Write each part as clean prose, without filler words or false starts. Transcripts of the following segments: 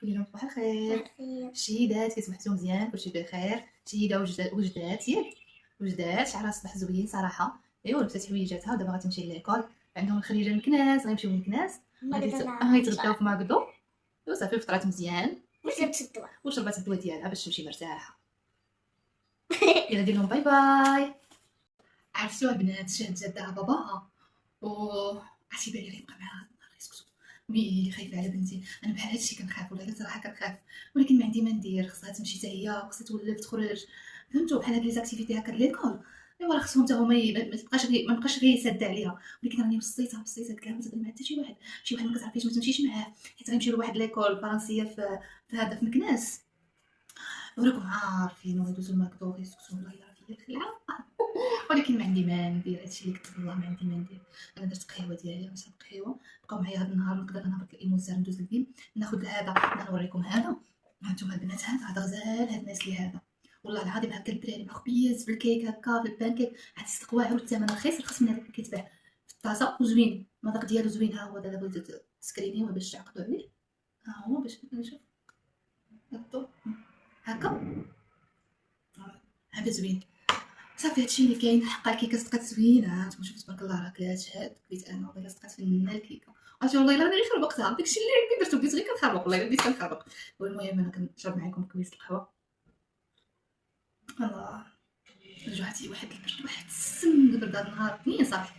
كل يوم صباح الخير. الشهيدات كي صبحتو مزيان كلشي بخير. شهيده وجدات ياك وجدات شعرها صباح زوين صراحه. ايوا لبسات حويجاتها ودابا غتمشي لليكول. عندهم الخريجه المكناس غيمشيو للمكناس غيتغداو في ماكدو وصافي فطرات مزيان وشربات الدواء ديالها باش تمشي مرتاحه. يلا دير لهم باي باي. عرفتوا البنات شاهد جدها باباها و عرفتي بالي غيبقى معاها يسكتو ويلي خايفه على بنتي. انا بحال هادشي كنخاف والله صراحه كنخاف ولكن ما عندي ما ندير. خصها تمشي حتى هي خصها تولف تخرج فهمتوا بحال هاد لي زاكتيفيتي هكا ليكول. ايوا راه خصهم حتى هما ما نبقاش غير ساده عليها ولكن راني وصيتها كاع ما تهضري مع حتى شي واحد ما كتعرفيش ما تمشيش معاه حيت غيمشيو لواحد ليكول فرنسيه في مكناس وراكم عارفين ويدوزو الماكدو غيسكتو والله الا فيا الخلعه. ولكن ما عندي ما ندير هادشي اللي كتب الله ما عندي ما ندير. انا درت قهوه ديالي غنشرب قهوه بقاو معايا هاد النهار نقدر نهبط الايموزار ندوز للبيم ناخذ هذا نوريكم هذا. هانتوما البنات هذا غزال هاد الناس اللي هذا والله العظيم هكا الدراري مخبيز في الكيك هكا في البانكيك عاد استقواعو الثمن رخيص من هذاك اللي كيتباع في الطاسه وزوين المذاق ديالو زوين. ها هو دابا بغيتو تسكرينيوه باش تعقدوا عليه. ها هو باش نشوف هكا هذا زوين صافي. هادشي اللي كاين. حقا الكيكه صدقات زوينه نتوما شفتوا تبارك الله راه كتشهد كليت انا والله صدقات فنه الكيكه. عرفتي والله الا راني غير خربقتها داكشي اللي درتو بديت غير كنخربق والله الا بديت كنخربق. والمهم انا كنشرب معكم كويس القهوه. الله رجعتي واحد البرد واحد السم البرد هاد النهار اثنين صافي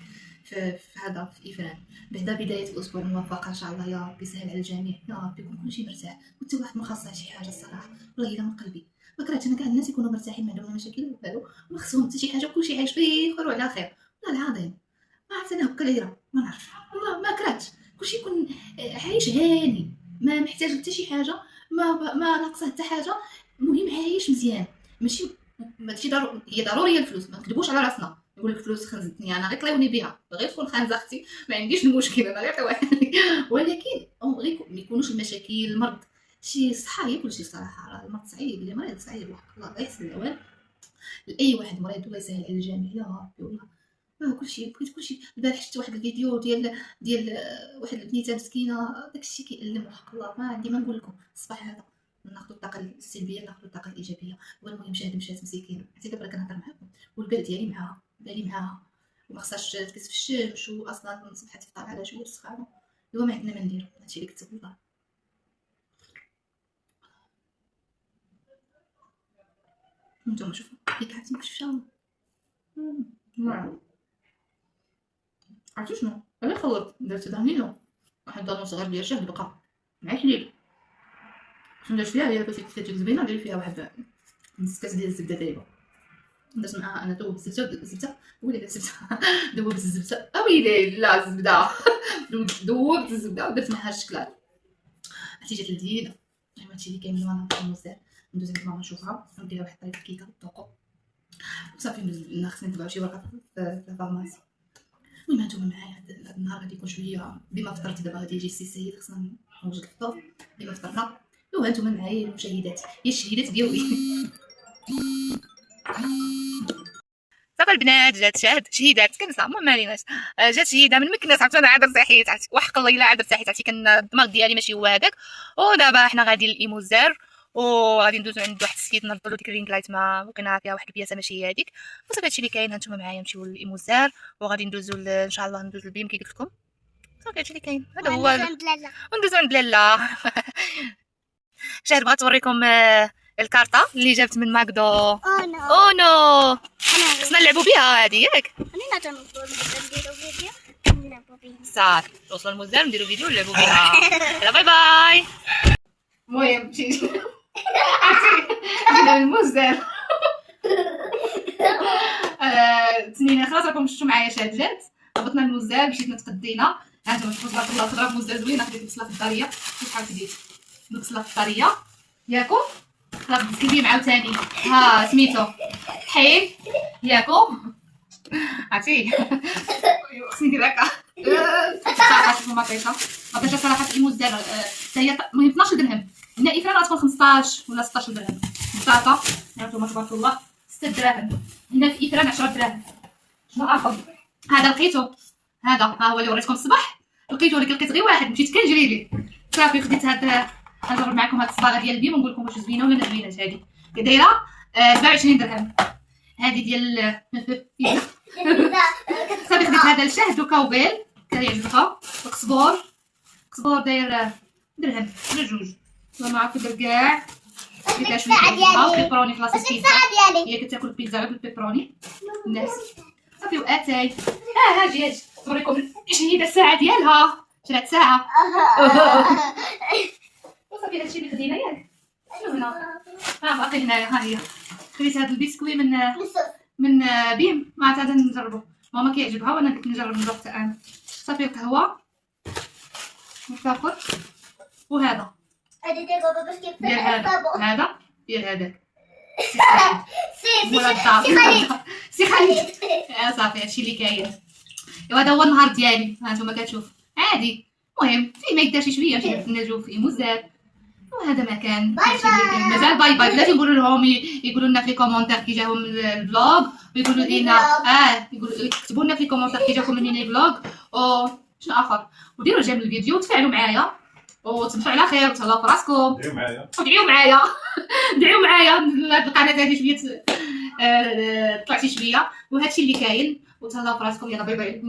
في هذا في افران بعدا بدايه الاسبوع الموفقه ان شاء الله يا ربي يسهل على الجميع يا ربي يكون كلشي مرتاح وحتى واحد ما خاصها شي حاجه الصراحه والله الا من قلبي. ما كرهتش انا كاع الناس يكونوا مرتاحين ما عندهم مشاكل والو ما خصهم حتى شي حاجه كلشي عايش بخير وعلى خير والله العظيم. ما عرفت انا هكا ليره ما نعرف والله ما كرهتش كلشي يكون عايش هاني ما محتاج حتى شي حاجه ما ناقصه حتى حاجه. المهم عايش مزيان ماشي هي ضروريه الفلوس ما نكذبوش على راسنا. نقول لك فلوس خنزتني انا غير طلعوني بها غير تكون خانزه اختي ما عنديش المشكل انا غير واحد. ولكن غير ما يكونوش المشاكل المرض شي صحه هي كلشي صراحه. راه المرض صعيب اللي مريض صعيب وحق الله غير يحسن العوان لاي واحد مريض الله يسهل على الجميع يا ربي والله. كلشي بغيت كلشي. البارح شفت واحد الفيديو ديال واحد البنيته مسكينه داكشي كيألم وحق الله ما عندي ما نقول لكم. الصباح هذا ناخذ الطاقه السلبيه ناخذ الطاقه الايجابيه. والمهم مشات مسكينه حتى دابا كنهضر معاكم والبال ديالي معاها بالي معاها وما خصهاش تكس في الشمس واصلا صبحت تفطر على شويه سخانه. ايوا ما عندنا ما ندير هادشي اللي كتب الله. نتوما شوفوا كيك عرفتي كيفاش شاو عرفتي شنو انا خلطت درت دانينو واحد دانون صغير ديال شهد بقى مع حليب. شنو درت فيها هي بغيتي زوينه ديري فيها واحد نص كاس ديال الزبده دايبه درت معاها انا دوب الزبده ويلي الزبده دوبت الزبده اويلي لا الزبده دوبت الزبده ودرت معاها الشكلاط عرفتي جات لذيذه. المهم هادشي اللي كاين من وانا الموزع ندوز عند ماما نشوفها نديرها واحد طريقه الكيكه بالطوكو وصافي ندوز خصني نطبع شي ورقه في الفارماسي. المهم هانتوما معايا هاد النهار غادي يكون شويه بما فطرت دابا غادي يجي السي سيد خصنا نوجد الفطور بما فطرنا. وهانتوما معايا المشاهدات يا الشهيدات ديالي. صافي البنات جات شهيدات كنسى ما ماليناش. جات شهيده من مكناس عرفتي انا عاد ارتحيت وحق الله الا عاد ارتحيت عرفتي كان الدماغ ديالي ماشي هو هذاك. ودابا حنا غادي للايموزار وغادي ندوزو عند واحد السيد نربطو ديك الرينغ لايت ما بقينا فيها واحد البياسه ماشي هي هذيك. وصافي هادشي اللي كاين هانتوما معايا نمشيو للايموزار وغادي ندوزو ان شاء الله ندوزو للبيم كي قلت لكم. صافي هادشي اللي كاين هذا هو وندوزو عند لاله. شاهد بغات توريكم الكارطه اللي جابت من ماكدو. او نو خصنا نلعبوا بها هذه ياك صافي توصلوا المزال نديروا فيديو نلعبوا بها. يلا باي باي. المهم مشيت جينا المزال تنين خلاص راكم شفتوا معايا شاد جات هبطنا المزال مشيت تغدينا. هانتوما شوفوا تبارك الله خضره في مزال زوينه خديت البصله في الداريه شحال خديت البصله في الداريه ياكم خلاص مسكين عاوتاني ها سميتو حيل ياكم عرفتي خصني ندير هكا صراحه شوفوا مطيشه صراحه في المزدان حتى هي المهم 12 درهم هنا افران غتكون 15 ولا 16 درهم. بطاطا هانتوما تبارك الله 6 دراهم هنا في افران 10 دراهم. شنو اخر هذا لقيتو هذا ها هو اللي وريتكم الصباح لقيتو ولكن لقيت غير واحد مشيت كنجري ليه صافي خديت هاد غنجرب معكم هاد الصباغه ديال البيم ونقول لكم واش زوينه ولا ما زويناش. هادي دايره 27 درهم. هادي ديال صافي خديت هذا الشهد وكاوبيل كيعجبها. وقزبور داير درهم جوج. ما عرفت ندير كاع كيفاش بيبروني خلاص. البيتزا هي كتاكل البيتزا غير بالبيبروني الناس. صافي واتاي هاجي نوريكم شنو هي الساعه ديالها. شرات ساعه وصافي هادشي اللي خدينا ياك. شنو هنا باقي هنايا. ها هي خديت هاد البسكوي من بيم. ما عاد نجربو. ماما كيعجبها وانا قلت نجرب نروح حتى انا. صافي قهوه وفاخر. وهذا ديال بابا باش كيفاش هذا ديال هذاك سي خالد. صافي هادشي اللي كاين. وهذا هو النهار ديالي. ها نتوما كتشوف عادي. المهم فيه ما يدارش شويه باش نتنجو فيه مزال. وهذا ما كان مازال. باي باي. بلاتي نقولوا لهم يقولوا لنا في كومونتير كي جاهم الفلوغ ويقولوا لنا يقولوا يكتبوا لنا في كومونتير كي جاكم منين الفلوغ او شنو اخر. وديروا جيم للفيديو وتفاعلوا معايا وتصبحوا على خير وتهلاو في راسكم. دعيو معايا هاد القناه هذه شويه طلعتي شويه. وهادشي اللي كاين وتهلاو في راسكم. يلا باي باي.